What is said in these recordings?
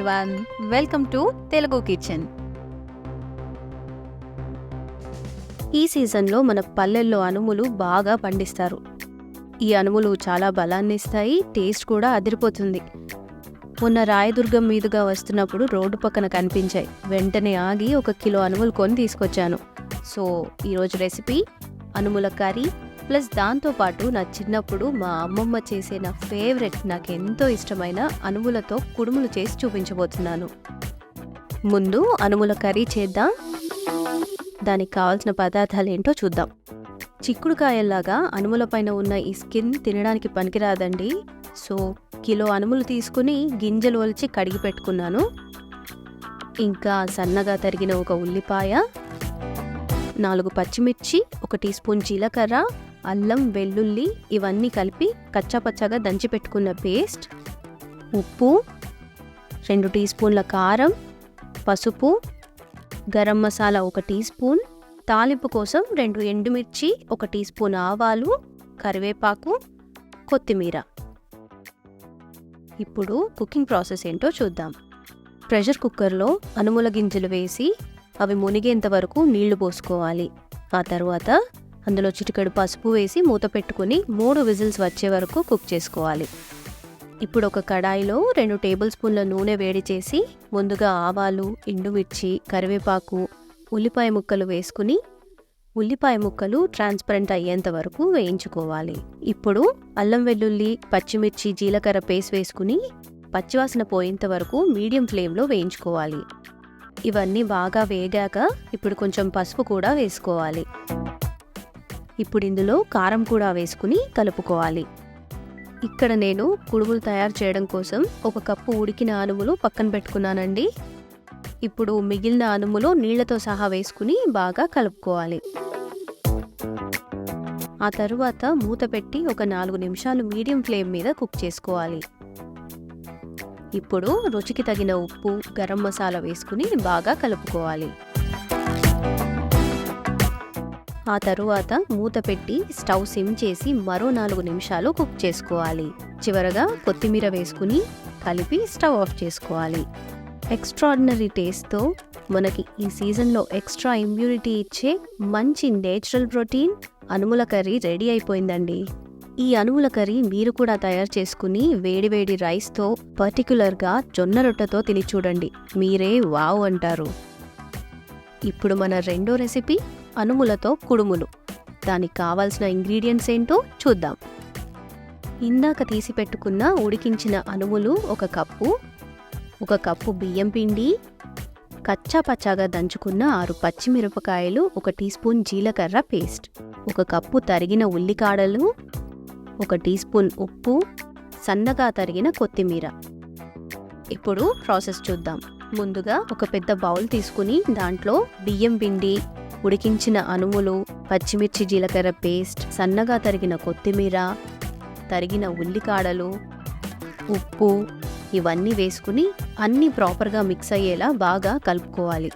Everyone, welcome to Telugu kitchen. ఈ సీజన్లో మన పల్లెల్లో అనుములు బాగా పండిస్తారు. ఈ అనుములు చాలా బలాన్ని ఇస్తాయి, టేస్ట్ కూడా అదిరిపోతుంది. మొన్న రాయదుర్గం మీదుగా వస్తున్నప్పుడు రోడ్డు పక్కన కనిపించాయి. వెంటనే ఆగి 1 కిలో అనుములు కొని తీసుకొచ్చాను. సో ఈరోజు రెసిపీ అనుముల కర్రీ ప్లస్ దాంతోపాటు నా చిన్నప్పుడు మా అమ్మమ్మ చేసే నా ఫేవరెట్, నాకు ఎంతో ఇష్టమైన అనుములతో కుడుములు చేసి చూపించబోతున్నాను. ముందు అనుముల కర్రీ చేద్దాం. దానికి కావాల్సిన పదార్థాలు ఏంటో చూద్దాం. చిక్కుడుకాయల్లాగా అనుముల పైన ఉన్న ఈ స్కిన్ తినడానికి పనికిరాదండి. సో కిలో అనుములు తీసుకుని గింజలు ఒలిచి కడిగి పెట్టుకున్నాను. ఇంకా సన్నగా తరిగిన 1 ఉల్లిపాయ, 4 పచ్చిమిర్చి, 1 టీ స్పూన్ జీలకర్ర, అల్లం, వెల్లుల్లి ఇవన్నీ కలిపి కచ్చాపచ్చాగా దంచి పెట్టుకున్న పేస్ట్, ఉప్పు, 2 టీ స్పూన్ల కారం, పసుపు, గరం మసాలా 1 టీ స్పూన్, తాలింపు కోసం 2 ఎండుమిర్చి, 1 టీ స్పూన్ ఆవాలు, కరివేపాకు, కొత్తిమీర. ఇప్పుడు కుకింగ్ ప్రాసెస్ ఏంటో చూద్దాం. ప్రెషర్ కుక్కర్లో అనుముల గింజలు వేసి అవి మునిగేంత వరకు నీళ్లు పోసుకోవాలి. ఆ తర్వాత అందులో చిటికెడు పసుపు వేసి మూత పెట్టుకుని 3 విజిల్స్ వచ్చే వరకు కుక్ చేసుకోవాలి. ఇప్పుడు ఒక కడాయిలో 2 టేబుల్ స్పూన్ల నూనె వేడి చేసి ముందుగా ఆవాలు, ఎండుమిర్చి, కరివేపాకు, ఉల్లిపాయ ముక్కలు వేసుకుని ఉల్లిపాయ ముక్కలు ట్రాన్స్పరెంట్ అయ్యేంత వరకు వేయించుకోవాలి. ఇప్పుడు అల్లం, వెల్లుల్లి, పచ్చిమిర్చి, జీలకర్ర పేస్ట్ వేసుకుని పచ్చివాసన పోయేంత వరకు మీడియం ఫ్లేమ్లో వేయించుకోవాలి. ఇవన్నీ బాగా వేగాక ఇప్పుడు కొంచెం పసుపు కూడా వేసుకోవాలి. ఇప్పుడు ఇందులో కారం కూడా వేసుకుని కలుపుకోవాలి. ఇక్కడ నేను కుడుములు తయారు చేయడం కోసం 1 కప్పు ఉడికిన అనుములు పక్కన పెట్టుకున్నానండి. ఇప్పుడు మిగిలిన అనుములు నీళ్లతో సహా వేసుకుని బాగా కలుపుకోవాలి. ఆ తరువాత మూత పెట్టి 4 నిమిషాలు మీడియం ఫ్లేమ్ మీద కుక్ చేసుకోవాలి. ఇప్పుడు రుచికి తగిన ఉప్పు, గరం మసాలా వేసుకుని బాగా కలుపుకోవాలి. ఆ తరువాత మూత పెట్టి స్టవ్ సిమ్ చేసి మరో 4 నిమిషాలు కుక్ చేసుకోవాలి. చివరగా కొత్తిమీర వేసుకుని కలిపి స్టవ్ ఆఫ్ చేసుకోవాలి. ఎక్స్ట్రాడినరీ టేస్ట్తో మనకి ఈ సీజన్లో ఎక్స్ట్రా ఇమ్యూనిటీ ఇచ్చే మంచి natural protein Anumula curry ready అయిపోయిందండి. ఈ అనుముల కర్రీ మీరు కూడా తయారు చేసుకుని వేడివేడి రైస్తో, పర్టికులర్గా జొన్న రొట్టెతో తిని చూడండి. మీరే వావ్ అంటారు. ఇప్పుడు మన రెండో రెసిపీ అనుములతో కుడుములు. దానికి కావాల్సిన ఇంగ్రీడియంట్స్ ఏంటో చూద్దాం. ఇందాక తీసి పెట్టుకున్న ఉడికించిన అనుములు 1 కప్పు, 1 కప్పు బియ్యం పిండి, కచ్చా పచ్చాగా దంచుకున్న 6 పచ్చిమిరపకాయలు, 1 టీ స్పూన్ జీలకర్ర పేస్ట్, 1 కప్పు తరిగిన ఉల్లికాడలు, 1 టీ స్పూన్ ఉప్పు, సన్నగా తరిగిన కొత్తిమీర. ఇప్పుడు ప్రాసెస్ చూద్దాం. ముందుగా ఒక పెద్ద బౌల్ తీసుకుని దాంట్లో బియ్యం పిండి, ఉడికించిన అనుములు, పచ్చిమిర్చి జీలకర్ర పేస్ట్, సన్నగా తరిగిన కొత్తిమీర, తరిగిన ఉల్లికాడలు, ఉప్పు ఇవన్నీ వేసుకుని అన్నీ ప్రాపర్గా మిక్స్ అయ్యేలా బాగా కలుపుకోవాలి.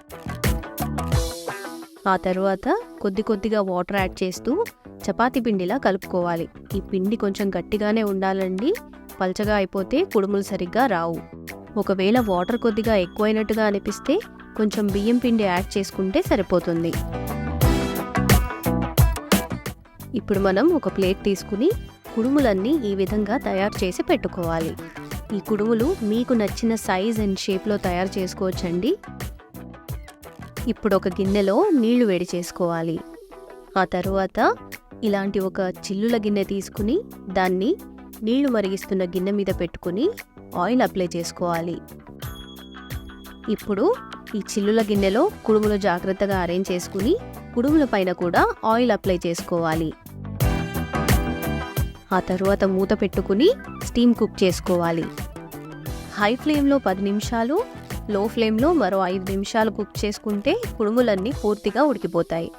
ఆ తర్వాత కొద్దిగా వాటర్ యాడ్ చేస్తూ చపాతీ పిండిలా కలుపుకోవాలి. ఈ పిండి కొంచెం గట్టిగానే ఉండాలండి, పల్చగా అయిపోతే కుడుములు సరిగ్గా రావు. ఒకవేళ వాటర్ కొద్దిగా ఎక్కువైనట్టుగా అనిపిస్తే కొంచెం బియ్యం పిండి యాడ్ చేసుకుంటే సరిపోతుంది. ఇప్పుడు మనం ఒక ప్లేట్ తీసుకుని కుడుములన్నీ ఈ విధంగా తయారు చేసి పెట్టుకోవాలి. ఈ కుడుములు మీకు నచ్చిన సైజ్ అండ్ షేప్లో తయారు చేసుకోవచ్చండి. ఇప్పుడు ఒక గిన్నెలో నీళ్లు వేడి చేసుకోవాలి. ఆ తరువాత ఇలాంటి ఒక చిల్లుల గిన్నె తీసుకుని దాన్ని నీళ్లు మరిగిస్తున్న గిన్నె మీద పెట్టుకుని ఆయిల్ అప్లై చేసుకోవాలి. ఇప్పుడు ఈ చిల్లుల గిన్నెలో కుడుములు జాగ్రత్తగా అరేంజ్ చేసుకుని కుడుముల పైన కూడా ఆయిల్ అప్లై చేసుకోవాలి. ఆ తరువాత మూత పెట్టుకుని స్టీమ్ కుక్ చేసుకోవాలి. హై ఫ్లేమ్లో 10 నిమిషాలు, లో ఫ్లేమ్లో మరో 5 నిమిషాలు కుక్ చేసుకుంటే కుడుములన్నీ పూర్తిగా ఉడికిపోతాయి.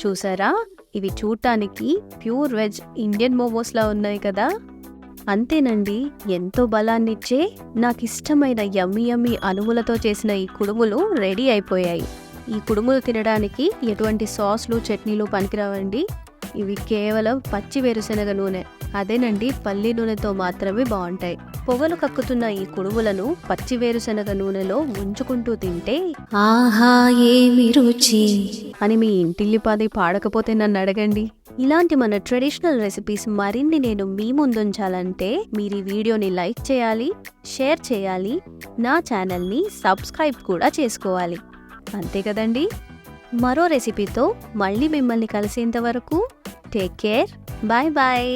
చూసారా, ఇవి చూడటానికి ప్యూర్ వెజ్ ఇండియన్ మోమోస్లా ఉన్నాయి కదా. అంతేనండి, ఎంతో బలాన్నిచ్చే నాకిష్టమైన యమ్మీ అనుములతో చేసిన ఈ కుడుములు రెడీ అయిపోయాయి. ఈ కుడుములు తినడానికి ఎటువంటి సాస్లు, చట్నీలు పనికిరావండి. ఇవి కేవలం పచ్చి వేరుశనగ నూనె, అదేనండి పల్లి నూనెతో మాత్రమే బాగుంటాయి. పొగలు కక్కుతున్న ఈ కుడుములను పచ్చి వేరుశనగ నూనెలో ముంచుకుంటూ తింటే ఆహా ఏమి రుచి అని మీ ఇంటిల్లిపాది పాడకపోతే నన్ను అడగండి. ఇలాంటి మన ట్రెడిషనల్ రెసిపీస్ మరిన్ని నేను మీ ముందుంచాలంటే మీరు ఈ వీడియోని లైక్ చేయాలి, షేర్ చేయాలి, నా ఛానల్ని సబ్స్క్రైబ్ కూడా చేసుకోవాలి. అంతే కదండి. మరో రెసిపీతో మళ్ళీ మిమ్మల్ని కలిసేంత వరకు టేక్ కేర్, బాయ్ బాయ్.